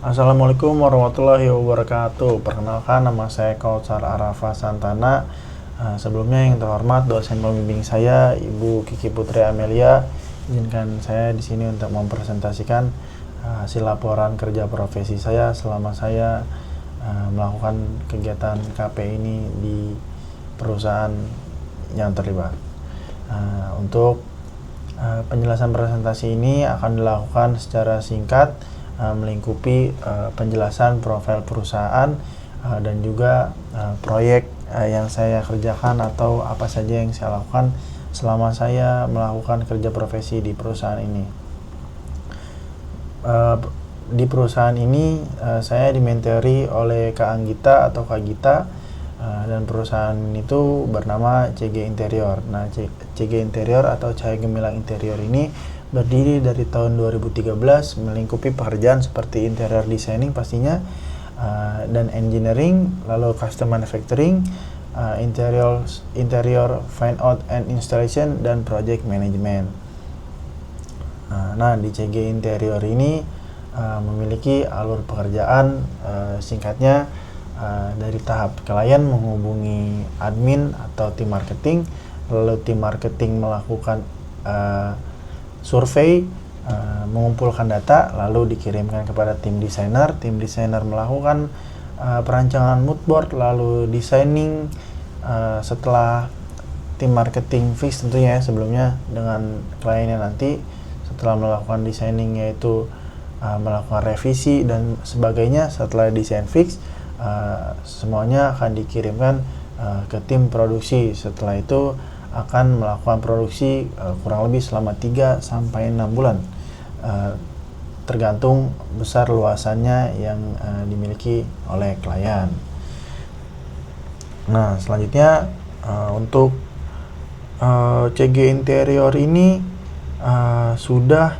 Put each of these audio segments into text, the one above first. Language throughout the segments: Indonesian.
Assalamualaikum warahmatullahi wabarakatuh. Perkenalkan, nama saya Kautsar Arafa Santana. Sebelumnya yang terhormat dosen pembimbing saya, Ibu Kiki Putri Amelia, izinkan saya di sini untuk mempresentasikan hasil laporan kerja profesi saya selama saya melakukan kegiatan KP ini di perusahaan yang terlibat. Untuk penjelasan presentasi ini akan dilakukan secara singkat, melingkupi penjelasan profil perusahaan dan juga proyek yang saya kerjakan atau apa saja yang saya lakukan selama saya melakukan kerja profesi di perusahaan ini. Di perusahaan ini saya dimentori oleh Kak Anggita atau Kak Gita, dan perusahaan itu bernama CG Interior. Nah, CG Interior atau Cahaya Gemilang Interior ini berdiri dari tahun 2013, melingkupi pekerjaan seperti interior designing pastinya, dan engineering, lalu custom manufacturing, interior fine art and installation, dan project management. Nah, di CG Interior ini memiliki alur pekerjaan, singkatnya dari tahap klien menghubungi admin atau tim marketing, lalu tim marketing melakukan survei, mengumpulkan data, lalu dikirimkan kepada tim desainer melakukan perancangan mood board, lalu designing. Setelah tim marketing fix tentunya sebelumnya dengan kliennya, nanti setelah melakukan designing yaitu melakukan revisi dan sebagainya. Setelah desain fix, semuanya akan dikirimkan ke tim produksi. Setelah itu akan melakukan produksi kurang lebih selama 3-6 bulan, tergantung besar luasannya yang dimiliki oleh klien. Nah, selanjutnya untuk CG Interior ini sudah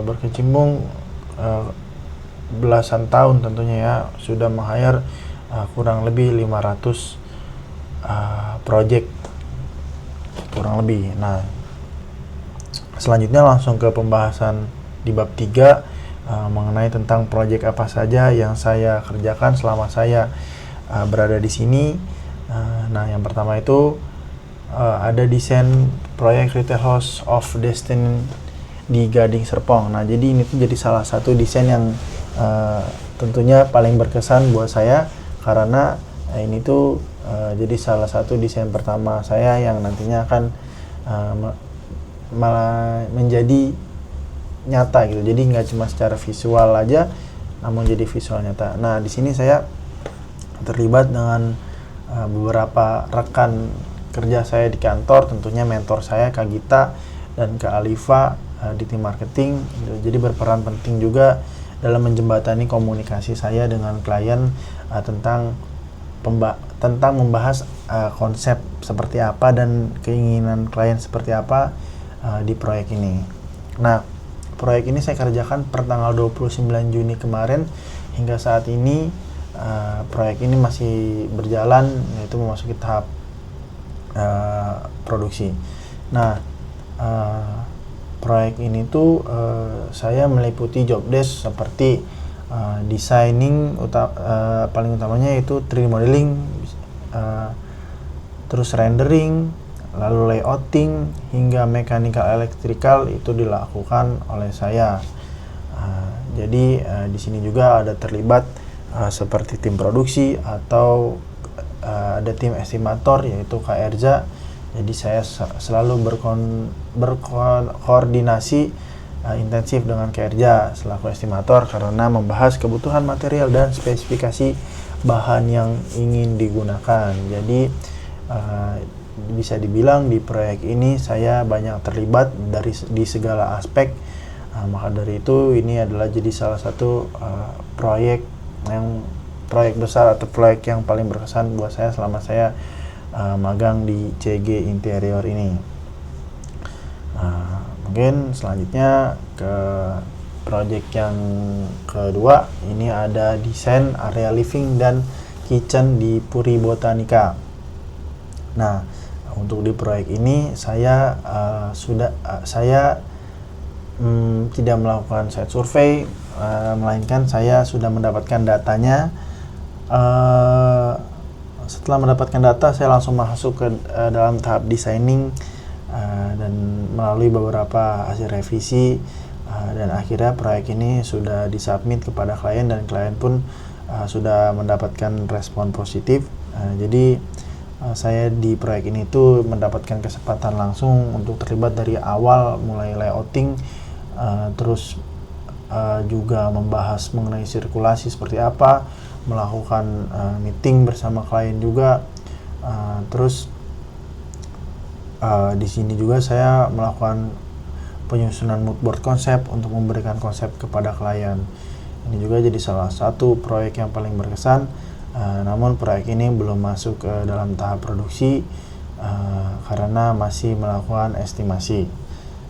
berkecimpung belasan tahun tentunya ya, sudah meng-hire kurang lebih 500 project kurang lebih. Nah, selanjutnya langsung ke pembahasan di bab 3 mengenai tentang proyek apa saja yang saya kerjakan selama saya berada di sini. Nah, yang pertama itu ada desain proyek Retail House of Destiny di Gading Serpong. Nah, jadi ini tuh jadi salah satu desain yang tentunya paling berkesan buat saya, karena ini tuh jadi salah satu desain pertama saya yang nantinya akan malah menjadi nyata gitu. Jadi nggak cuma secara visual aja, namun jadi visual nyata. Nah, di sini saya terlibat dengan beberapa rekan kerja saya di kantor, tentunya mentor saya Kak Gita dan Kak Alifa di tim marketing gitu. Jadi berperan penting juga dalam menjembatani komunikasi saya dengan klien tentang membahas konsep seperti apa dan keinginan klien seperti apa di proyek ini. Nah, proyek ini saya kerjakan per tanggal 29 Juni kemarin. Hingga saat ini proyek ini masih berjalan, yaitu memasuki tahap produksi. Nah, proyek ini tuh saya meliputi job desk seperti designing, paling utamanya itu 3D modeling, terus rendering, lalu layouting, hingga mechanical electrical itu dilakukan oleh saya. Jadi di sini juga ada terlibat seperti tim produksi atau ada tim estimator yaitu Kak Erza. Jadi saya selalu berkoordinasi intensif dengan Kak Erza selaku estimator karena membahas kebutuhan material dan spesifikasi bahan yang ingin digunakan. Jadi bisa dibilang di proyek ini saya banyak terlibat di segala aspek. Maka dari itu ini adalah jadi salah satu proyek besar atau proyek yang paling berkesan buat saya selama saya magang di CG Interior ini. Mungkin selanjutnya ke proyek yang kedua, ini ada desain area living dan kitchen di Puri Botanica. Nah, untuk di proyek ini saya tidak melakukan site survei, melainkan saya sudah mendapatkan datanya. Setelah mendapatkan data, saya langsung masuk ke dalam tahap designing dan melalui beberapa hasil revisi, dan akhirnya proyek ini sudah disubmit kepada klien dan klien pun sudah mendapatkan respon positif. Jadi saya di proyek ini tuh mendapatkan kesempatan langsung untuk terlibat dari awal, mulai layouting, terus juga membahas mengenai sirkulasi seperti apa, melakukan meeting bersama klien juga, terus di sini juga saya melakukan penyusunan mood board konsep untuk memberikan konsep kepada klien. Ini juga jadi salah satu proyek yang paling berkesan. Namun proyek ini belum masuk ke dalam tahap produksi karena masih melakukan estimasi.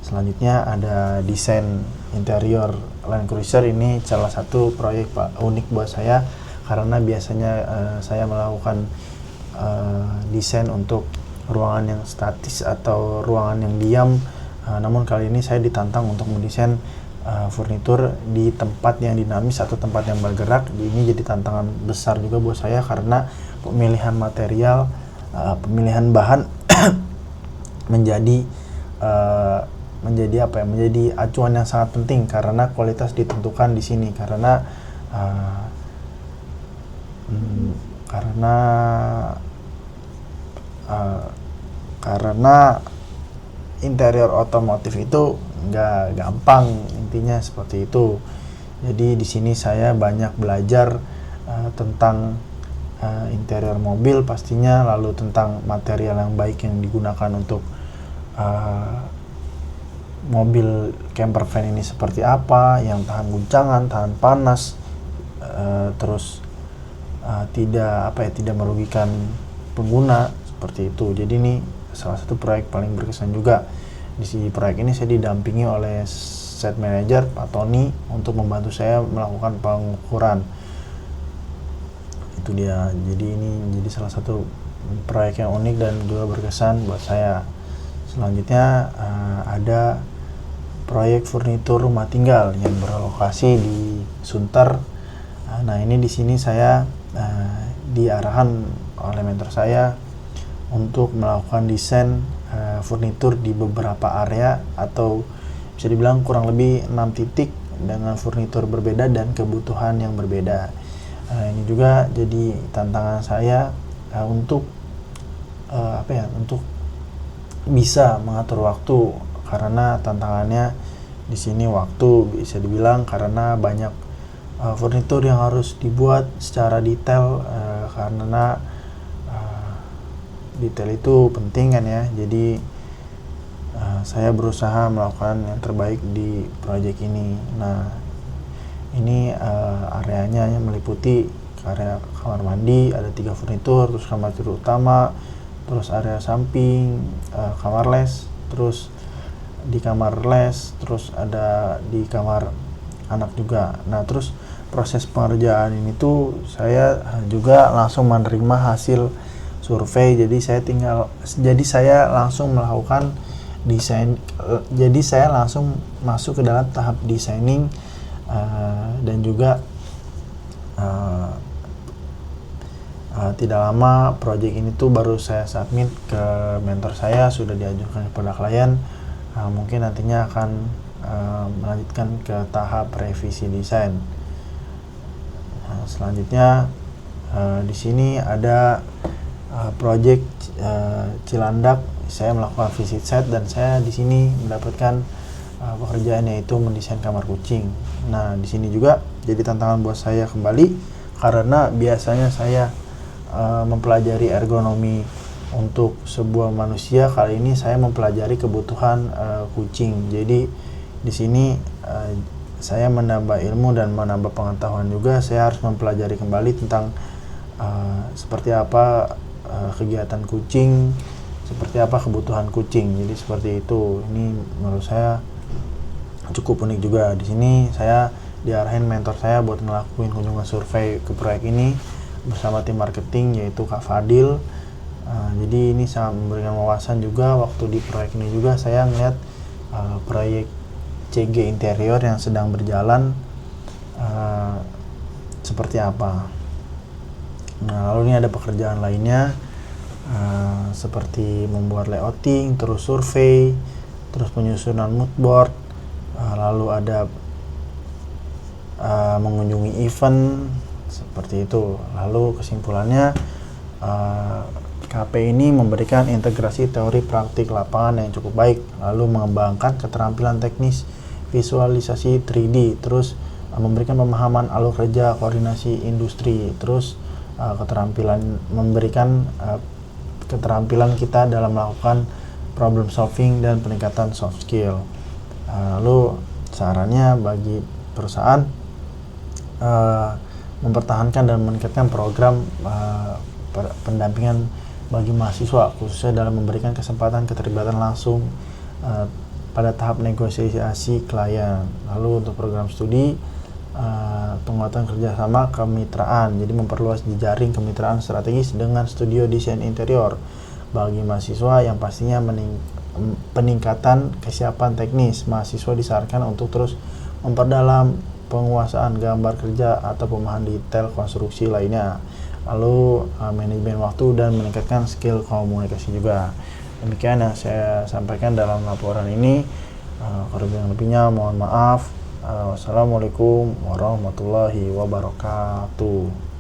Selanjutnya ada desain interior Land Cruiser. Ini salah satu proyek unik buat saya karena biasanya saya melakukan desain untuk ruangan yang statis atau ruangan yang diam. Namun kali ini saya ditantang untuk mendesain furnitur di tempat yang dinamis atau tempat yang bergerak. Ini jadi tantangan besar juga buat saya karena pemilihan material, pemilihan bahan menjadi acuan yang sangat penting karena kualitas ditentukan di sini karena interior otomotif itu nggak gampang, intinya seperti itu. Jadi di sini saya banyak belajar tentang interior mobil pastinya, lalu tentang material yang baik yang digunakan untuk mobil camper van ini seperti apa, yang tahan guncangan, tahan panas, terus tidak merugikan pengguna seperti itu. Jadi ini salah satu proyek paling berkesan juga. Di proyek ini saya didampingi oleh set manager Pak Tony untuk membantu saya melakukan pengukuran. Itu dia. Jadi ini jadi salah satu proyek yang unik dan juga berkesan buat saya. Selanjutnya ada proyek furnitur rumah tinggal yang berlokasi di Sunter. Nah, ini di sini saya diarahkan oleh mentor saya untuk melakukan desain furnitur di beberapa area, atau bisa dibilang kurang lebih 6 titik dengan furnitur berbeda dan kebutuhan yang berbeda. Ini juga jadi tantangan saya untuk untuk bisa mengatur waktu, karena tantangannya di sini waktu, bisa dibilang karena banyak furnitur yang harus dibuat secara detail, karena detail itu penting kan ya. Jadi saya berusaha melakukan yang terbaik di proyek ini. Nah, ini areanya meliputi area kamar mandi, ada 3 furnitur, terus kamar tidur utama, terus area samping, kamar les, terus di kamar les, terus ada di kamar anak juga. Nah, terus proses pengerjaan ini tuh saya juga langsung menerima hasil survei. Jadi saya langsung melakukan desain. Jadi saya langsung masuk ke dalam tahap designing, dan juga tidak lama project ini tuh baru saya submit ke mentor saya, sudah diajukan kepada klien. Mungkin nantinya akan melanjutkan ke tahap revisi desain. Selanjutnya di sini ada project Cilandak. Saya melakukan visit site dan saya di sini mendapatkan pekerjaan yaitu mendesain kamar kucing. Nah, di sini juga jadi tantangan buat saya kembali karena biasanya saya mempelajari ergonomi untuk sebuah manusia. Kali ini saya mempelajari kebutuhan kucing. Jadi di sini saya menambah ilmu dan menambah pengetahuan juga. Saya harus mempelajari kembali tentang seperti apa kegiatan kucing, seperti apa kebutuhan kucing. Jadi seperti itu. Ini menurut saya cukup unik juga. Di sini saya diarahin mentor saya buat ngelakuin kunjungan survei ke proyek ini bersama tim marketing yaitu Kak Fadil. Jadi ini sangat memberikan wawasan juga. Waktu di proyek ini juga saya ngeliat proyek CG interior yang sedang berjalan seperti apa. Nah, lalu ini ada pekerjaan lainnya seperti membuat layouting, terus survei, terus penyusunan mood board, lalu ada mengunjungi event seperti itu. Lalu kesimpulannya, KP ini memberikan integrasi teori praktik lapangan yang cukup baik, lalu mengembangkan keterampilan teknis visualisasi 3D, terus memberikan pemahaman alur kerja koordinasi industri, terus memberikan keterampilan kita dalam melakukan problem solving dan peningkatan soft skill. Lalu sarannya bagi perusahaan mempertahankan dan meningkatkan program pendampingan bagi mahasiswa, khususnya dalam memberikan kesempatan keterlibatan langsung pada tahap negosiasi klien. Lalu untuk program studi, penguatan kerjasama kemitraan, jadi memperluas jejaring kemitraan strategis dengan studio desain interior bagi mahasiswa yang pastinya peningkatan kesiapan teknis. Mahasiswa disarankan untuk terus memperdalam penguasaan gambar kerja atau pemahaman detail konstruksi lainnya. Lalu manajemen waktu dan meningkatkan skill komunikasi juga. Demikian yang saya sampaikan dalam laporan ini. Kurang lebihnya mohon maaf. Wassalamualaikum warahmatullahi wabarakatuh.